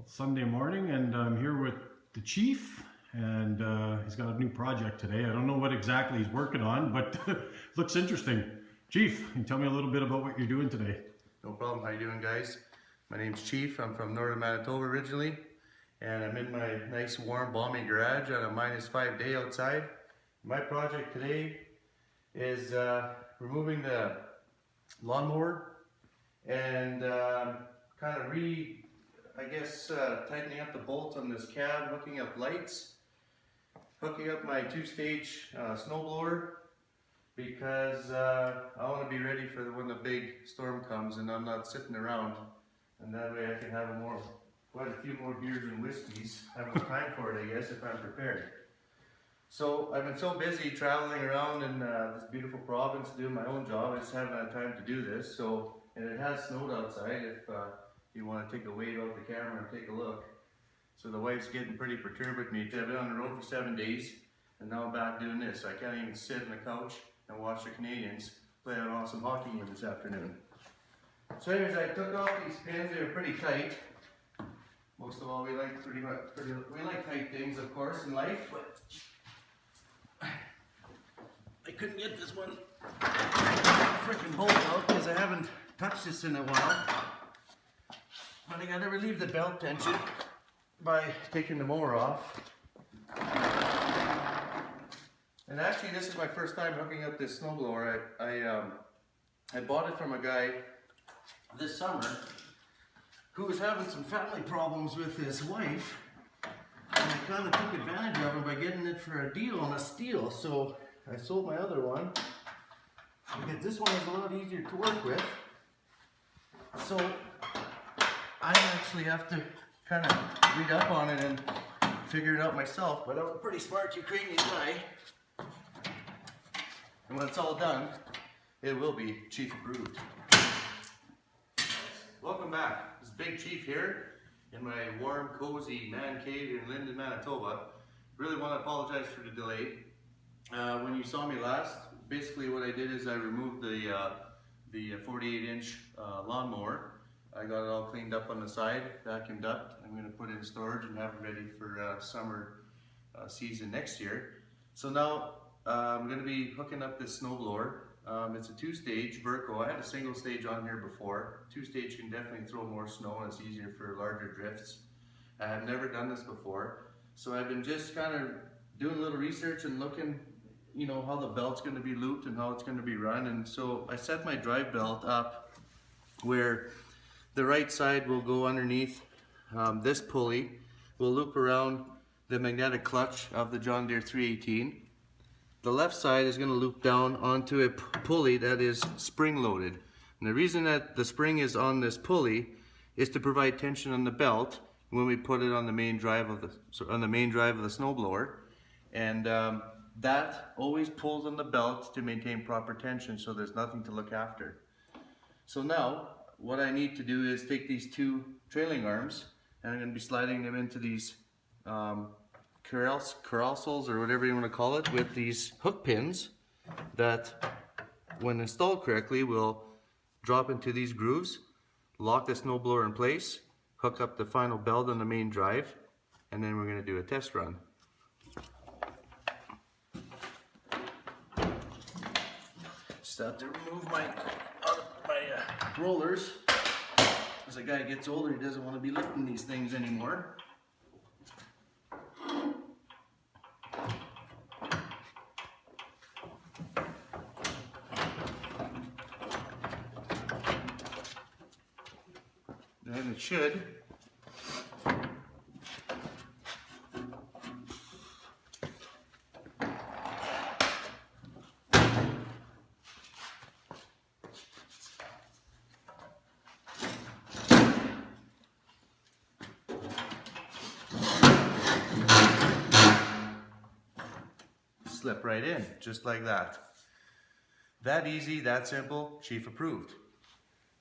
Sunday morning, and I'm here with the chief, and he's got a new project today. I don't know what exactly he's working on, but looks interesting. Chief, can you tell me a little bit about what you're doing today? No problem. How you doing, guys? My name's Chief. I'm from northern Manitoba originally, and I'm in my nice warm balmy garage on a -5 day outside. My project today is removing the lawnmower and kind of tightening up the bolts on this cab, hooking up lights, hooking up my 2-stage snowblower, because I want to be ready for when the big storm comes and I'm not sitting around, and that way I can have quite a few more beers and whiskeys. Have more time for it, I guess, if I'm prepared. So I've been so busy traveling around in this beautiful province doing my own job, I just haven't had time to do this. And it has snowed outside if you want to take a wave out the camera and take a look. So the wife's getting pretty perturbed with me. I've been on the road for 7 days, and now I'm back doing this. I can't even sit on the couch and watch the Canadians play an awesome hockey game this afternoon. So anyways, I took off these pins. They were pretty tight. Most of all, we like tight things, of course, in life, but I couldn't get this one freaking bolt out because I haven't touched this in a while. But I gotta relieve the belt tension by taking the mower off. And actually, this is my first time hooking up this snowblower. I bought it from a guy this summer who was having some family problems with his wife, and I kind of took advantage of him by getting it for a deal on a steal. So I sold my other one because this one is a lot easier to work with. So I actually have to kind of read up on it and figure it out myself, but I'm a pretty smart Ukrainian guy. And when it's all done, it will be Chief approved. Welcome back. This is Big Chief here in my warm, cozy man cave in Linden, Manitoba. Really want to apologize for the delay. When you saw me last, basically what I did is I removed the 48-inch lawnmower. I got it all cleaned up on the side, vacuumed up. I'm going to put it in storage and have it ready for summer season next year. So now I'm going to be hooking up this snowblower. It's a 2-stage Verco. I had a single stage on here before. 2-stage can definitely throw more snow and it's easier for larger drifts. I have never done this before, so I've been just kind of doing a little research and looking, you know, how the belt's going to be looped and how it's going to be run. And so I set my drive belt up where the right side will go underneath this pulley. We'll loop around the magnetic clutch of the John Deere 318. The left side is going to loop down onto a pulley that is spring loaded. And the reason that the spring is on this pulley is to provide tension on the belt when we put it on the main drive of the snowblower. And that always pulls on the belt to maintain proper tension, so there's nothing to look after. So now what I need to do is take these 2 trailing arms, and I'm going to be sliding them into these carousels, or whatever you want to call it, with these hook pins that, when installed correctly, will drop into these grooves, lock the snowblower in place, hook up the final belt on the main drive, and then we're going to do a test run. Just have to remove my rollers. As a guy gets older, he doesn't want to be lifting these things anymore. And it should. Slip right in, just like that. That easy, that simple, Chief approved.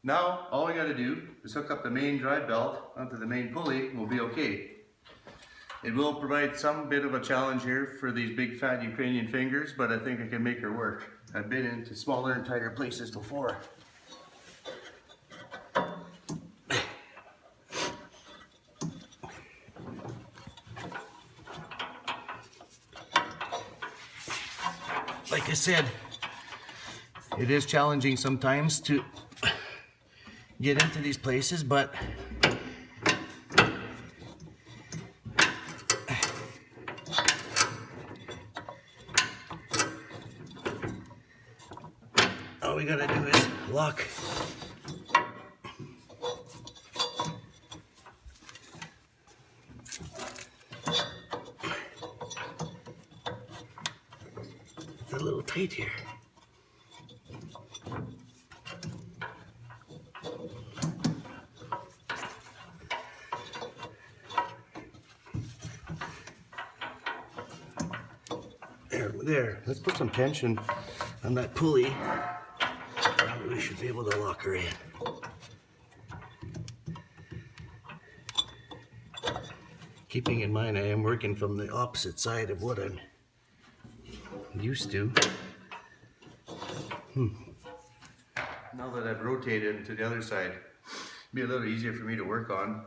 Now, all we got to do is hook up the main drive belt onto the main pulley, and we'll be okay. It will provide some bit of a challenge here for these big fat Ukrainian fingers, but I think I can make her work. I've been into smaller and tighter places before. like I said, it is challenging sometimes to get into these places, but all we gotta do is lock. It's a little tight here. There, let's put some tension on that pulley. Now we should be able to lock her in. Keeping in mind I am working from the opposite side of what I'm used to. Now that I've rotated to the other side, it'll be a little easier for me to work on.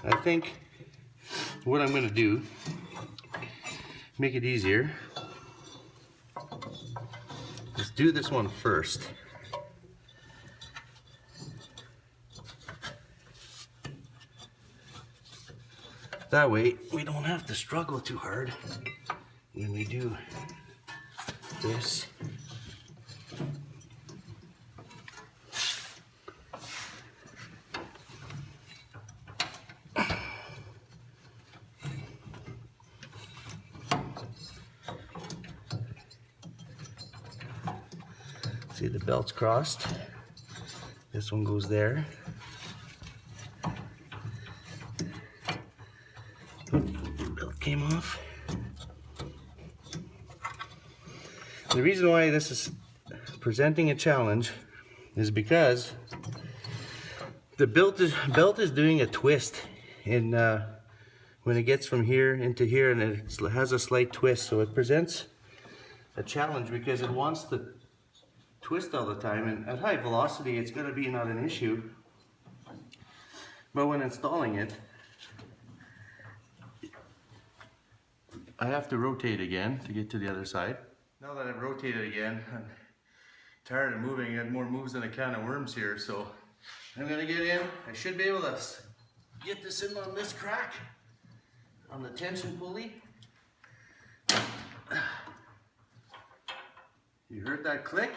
I think what I'm going to do, make it easier, is do this one first. That way we don't have to struggle too hard when we do this. See, the belt's crossed. This one goes there. Belt came off. The reason why this is presenting a challenge is because the belt is doing a twist in when it gets from here into here, and it has a slight twist, so it presents a challenge because it wants to twist all the time, and at high velocity it's going to be not an issue, but when installing it I have to rotate again to get to the other side. Now that I've rotated again, I'm tired of moving. I had more moves than a can of worms here, so I'm going to get in. I should be able to get this in on this crack on the tension pulley. You heard that click?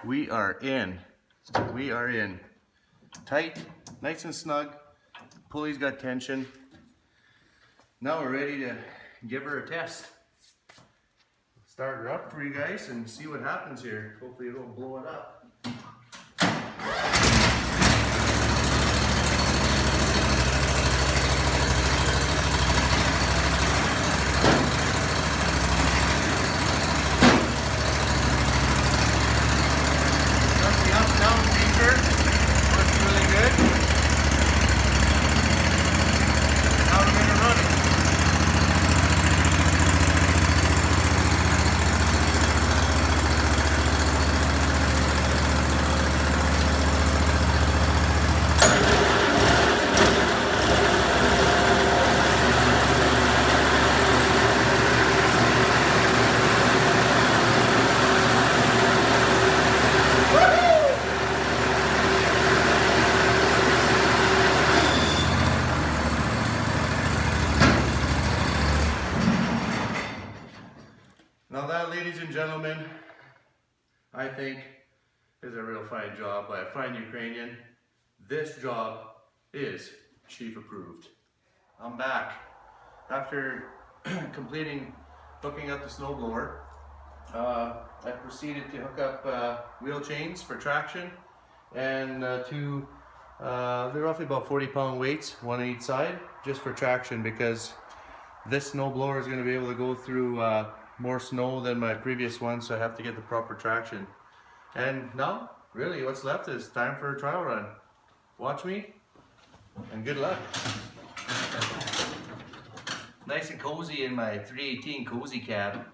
We are in. We are in. Tight, nice and snug. Pulley's got tension. Now we're ready to give her a test. Start her up for you guys and see what happens here. Hopefully it won't blow it up. Now that, ladies and gentlemen, I think is a real fine job by a fine Ukrainian. This job is chief approved. I'm back. After completing hooking up the snowblower, I proceeded to hook up wheel chains for traction and two, they're roughly about 40-pound weights, one on each side, just for traction, because this snowblower is going to be able to go through more snow than my previous one, so I have to get the proper traction. And now, really, what's left is time for a trial run. Watch me, and good luck. nice and cozy in my 318 cozy cab.